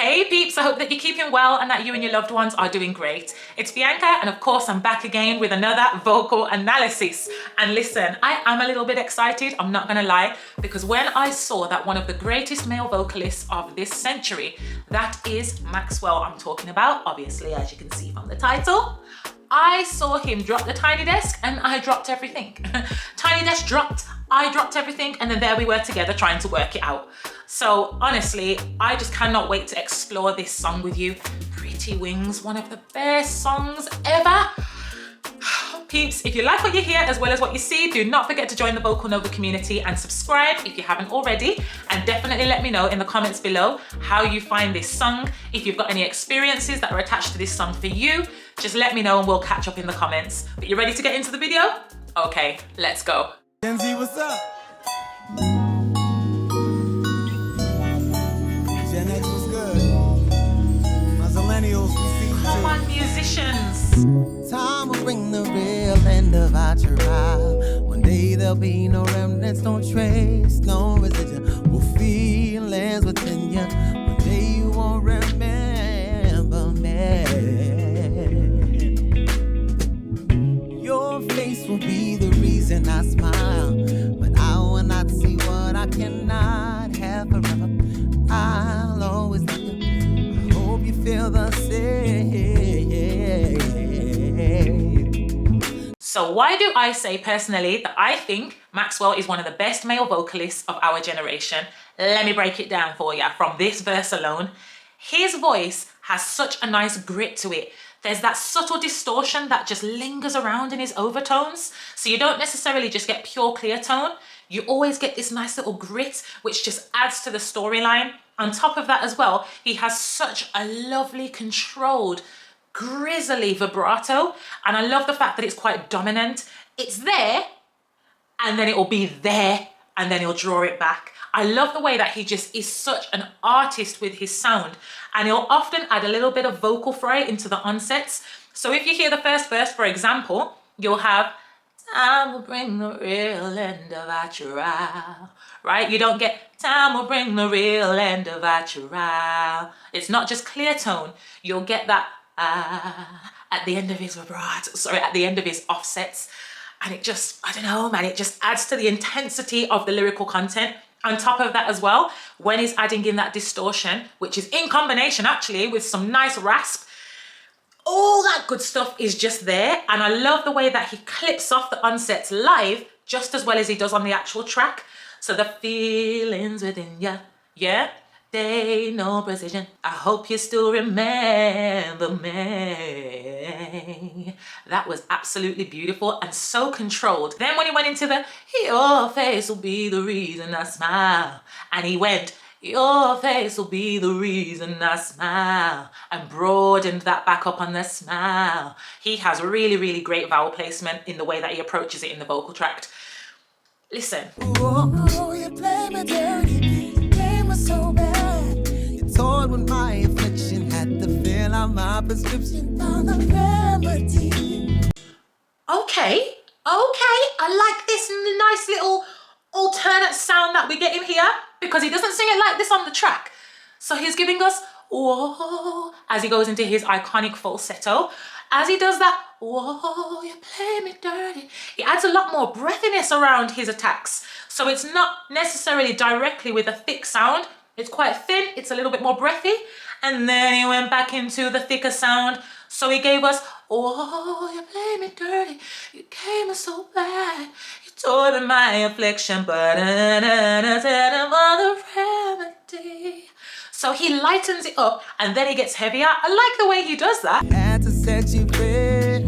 Hey peeps, I hope that you're keeping well and that you and your loved ones are doing great. It's Bianca, and of course I'm back again with another vocal analysis. And listen, I am a little bit excited, I'm not gonna lie, because when I saw that one of the greatest male vocalists of this century, that is Maxwell I'm talking about, obviously as you can see from the title, I saw him drop the tiny desk and I dropped everything. Tiny desk dropped, I dropped everything, and then there we were together trying to work it out. So honestly, I just cannot wait to explore this song with you. Pretty Wings, one of the best songs ever. Peeps, if you like what you hear as well as what you see, do not forget to join the Vocal Nova community and subscribe if you haven't already. And definitely let me know in the comments below how you find this song. If you've got any experiences that are attached to this song for you, just let me know and we'll catch up in the comments. But you ready to get into the video? Okay, let's go. Kenzie, what's up? Gen X was good. My millennials, we see you too. Come on, musicians. Time will bring the real end of our trial. One day there'll be no remnants, no trace, no residual feelings within you. One day you won't remember me. Your face will be the reason I smile, but I will not see what I cannot have forever. I'll always love you. I hope you feel the same. So why do I say personally that I think Maxwell is one of the best male vocalists of our generation? Let me break it down for you from this verse alone. His voice has such a nice grit to it. There's that subtle distortion that just lingers around in his overtones. So you don't necessarily just get pure clear tone. You always get this nice little grit, which just adds to the storyline. On top of that as well, he has such a lovely, controlled, grizzly vibrato. And I love the fact that it's quite dominant. It's there, and then it will be there, and then he'll draw it back. I love the way that he just is such an artist with his sound, and he'll often add a little bit of vocal fray into the onsets. So if you hear the first verse, for example, you'll have, time will bring the real end of our trial, right? You don't get, time will bring the real end of our trial. It's not just clear tone. You'll get that, at the end of his vibrato, sorry, at the end of his offsets. And it just, I don't know, man, it just adds to the intensity of the lyrical content. On top of that as well, when he's adding in that distortion, which is in combination actually with some nice rasp, all that good stuff is just there. And I love the way that he clips off the onsets live just as well as he does on the actual track. So the feelings within you, yeah, they know precision. I hope you still remember me. That was absolutely beautiful and so controlled. Then when he went into the, your face will be the reason I smile. And he went, your face will be the reason I smile. And broadened that back up on the smile. He has really, really great vowel placement in the way that he approaches it in the vocal tract. Listen. Oh, you play me dirty. You game was so bad. You told when my affliction had to fill out my prescription on the remedy. Okay, I like this nice little alternate sound that we get in here, because he doesn't sing it like this on the track. So he's giving us whoa as he goes into his iconic falsetto. As he does that, whoa, you play me dirty, he adds a lot more breathiness around his attacks. So it's not necessarily directly with a thick sound. It's quite thin, it's a little bit more breathy. And then he went back into the thicker sound. So he gave us, oh, you play me dirty, you came so bad, you tore me my affliction, but the remedy. So he lightens it up and then he gets heavier. I like the way he does that. Had to set you free.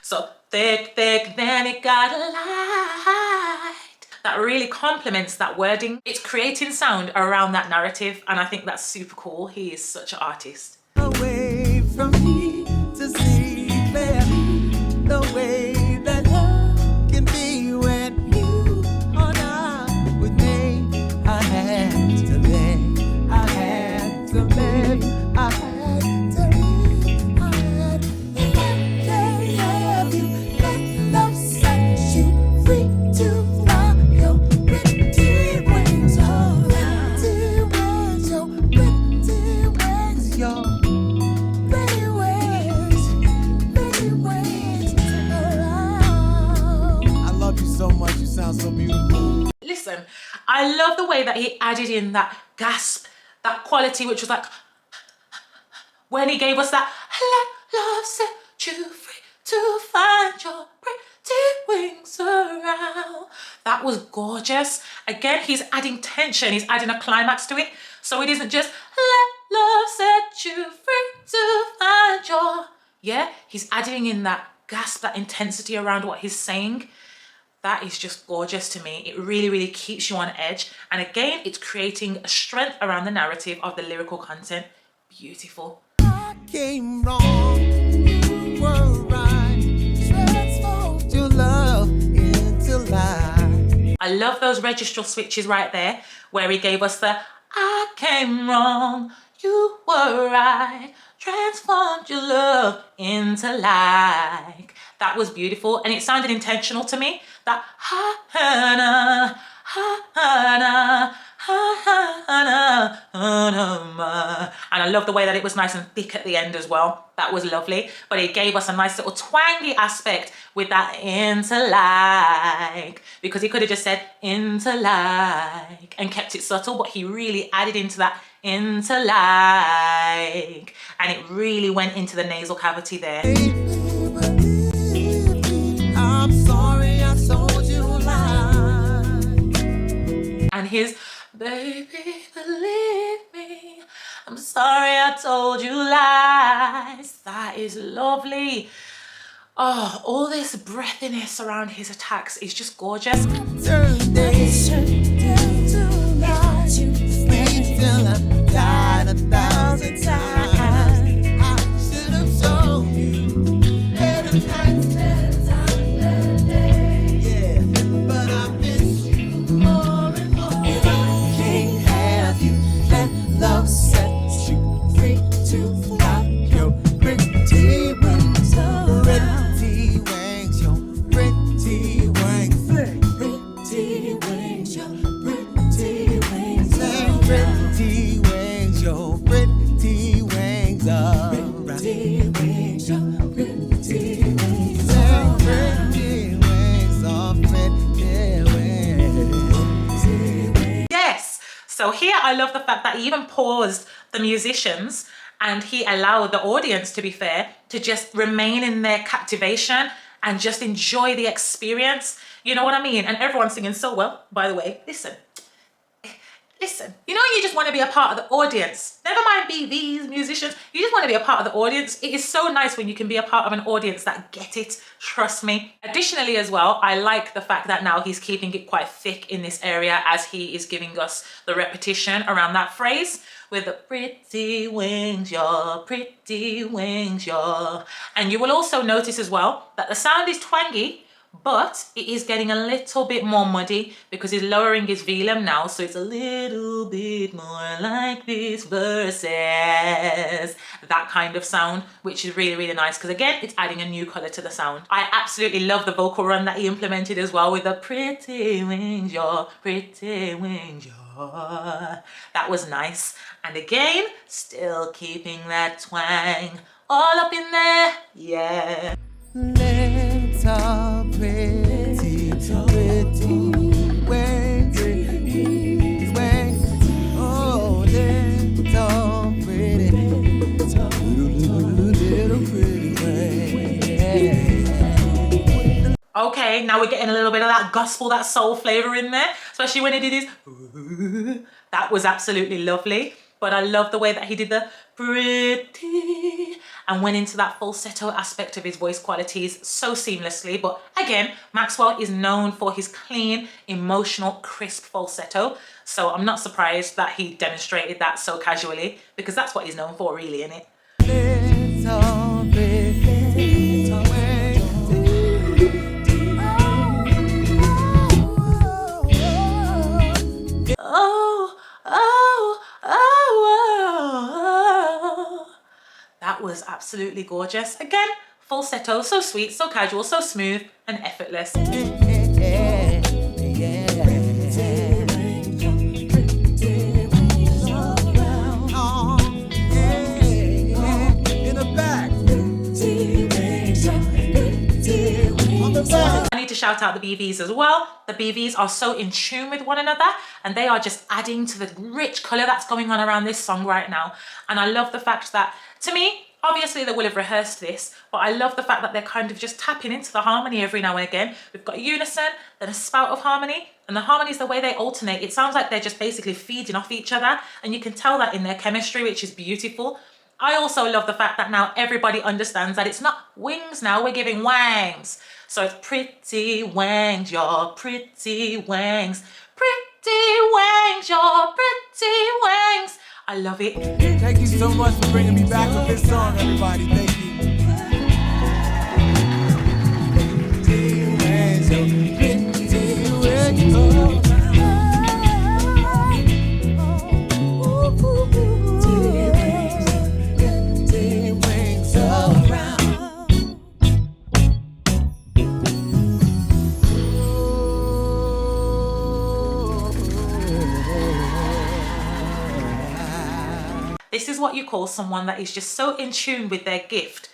So thick, then it got light. That really complements that wording. It's creating sound around that narrative, and I think that's super cool. He is such an artist. Away from me to see clearly the way that love can be when you are not with me. I had to live, I had to live, I had to live, I had to love you. Let love set you free to fly your pretty wings. Oh, pretty wings, oh, pretty I love the way that he added in that gasp, that quality, which was like, when he gave us that, let love set you free to find your pretty wings around. That was gorgeous. Again, he's adding tension, he's adding a climax to it. So it isn't just, let love set you free to find your, yeah, he's adding in that gasp, that intensity around what he's saying. That is just gorgeous to me. It really, really keeps you on edge. And again, it's creating a strength around the narrative of the lyrical content. Beautiful. I came wrong, you were right. Transformed your love into life. I love those registral switches right there, where he gave us the, I came wrong, you were right. Transformed your love into like. That was beautiful, and it sounded intentional to me. That ha-ha-na, ha-ha-na, ha-ha-na, ha-na-ma. And I love the way that it was nice and thick at the end as well. That was lovely. But it gave us a nice little twangy aspect with that into like, because he could have just said into like and kept it subtle, but he really added into that into like, and it really went into the nasal cavity there. I'm sorry I told you lies. And his, baby, believe me, I'm sorry I told you lies. That is lovely. Oh, all this breathiness around his attacks is just gorgeous. Turn days to lies. You sleep till I died 1,000 times. I should have told you better times, yeah, but I miss you more and more. If I can't have you, let love set you free to fly your pretty wings around. Pretty wings, your pretty wings. Pretty wings, your pretty wings around. Pretty wings, your pretty wings around. Pretty wings, your pretty wings around. Pretty wings, your pretty wings. Yes. So here I love the fact that he even paused the musicians and he allowed the audience, to be fair, to just remain in their captivation and just enjoy the experience. You know what I mean? And everyone's singing so well, by the way. Listen. You know, you just want to be a part of the audience. Never mind BVs, musicians. You just want to be a part of the audience. It is so nice when you can be a part of an audience that get it. Trust me. Additionally as well, I like the fact that now he's keeping it quite thick in this area as he is giving us the repetition around that phrase with the pretty wings, your pretty wings, your. And you will also notice as well that the sound is twangy, but it is getting a little bit more muddy because he's lowering his velum now, so it's a little bit more like this verses, that kind of sound, which is really, really nice because again, it's adding a new color to the sound. I absolutely love the vocal run that he implemented as well with the pretty wings, your pretty wings, your. That was nice. And again, still keeping that twang all up in there, yeah. Let's all pretty wings, wings. Oh, let's all pretty, little pretty wings. Okay, now we're getting a little bit of that gospel, that soul flavor in there, especially when he did his. That was absolutely lovely. But I love the way that he did the pretty and went into that falsetto aspect of his voice qualities so seamlessly. But again, Maxwell is known for his clean, emotional, crisp falsetto. So I'm not surprised that he demonstrated that so casually because that's what he's known for, really, innit? Let's all pretty wings. That was absolutely gorgeous. Again, falsetto, so sweet, so casual, so smooth and effortless. I need to shout out the BVs as well. The BVs are so in tune with one another and they are just adding to the rich color that's going on around this song right now. And I love the fact that, to me, obviously they will have rehearsed this, but I love the fact that they're kind of just tapping into the harmony every now and again. We've got unison, then a spout of harmony, and the harmonies, the way they alternate, it sounds like they're just basically feeding off each other, and you can tell that in their chemistry, which is beautiful. I also love the fact that now everybody understands that it's not wings now, we're giving wangs. So it's pretty wangs, your pretty wangs, pretty wangs, your pretty wangs. I love it. Thank you so much for bringing me back with this song, everybody. Thank you. This is what you call someone that is just so in tune with their gift.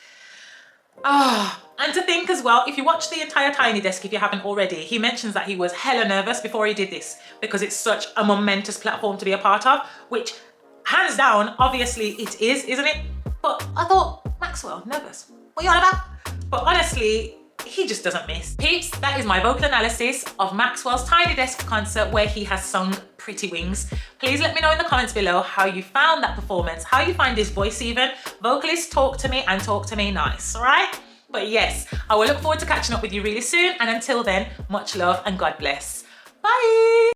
And to think as well, if you watch the entire Tiny Desk, if you haven't already, he mentions that he was hella nervous before he did this because it's such a momentous platform to be a part of, which hands down, obviously it is, isn't it? But I thought, Maxwell, nervous? What are you on about? But honestly, he just doesn't miss. Peeps, that is my vocal analysis of Maxwell's Tiny Desk concert where he has sung Pretty Wings. Please let me know in the comments below how you found that performance, how you find his voice even. Vocalists, talk to me and talk to me nice, all right? But yes, I will look forward to catching up with you really soon. And until then, much love and God bless. Bye.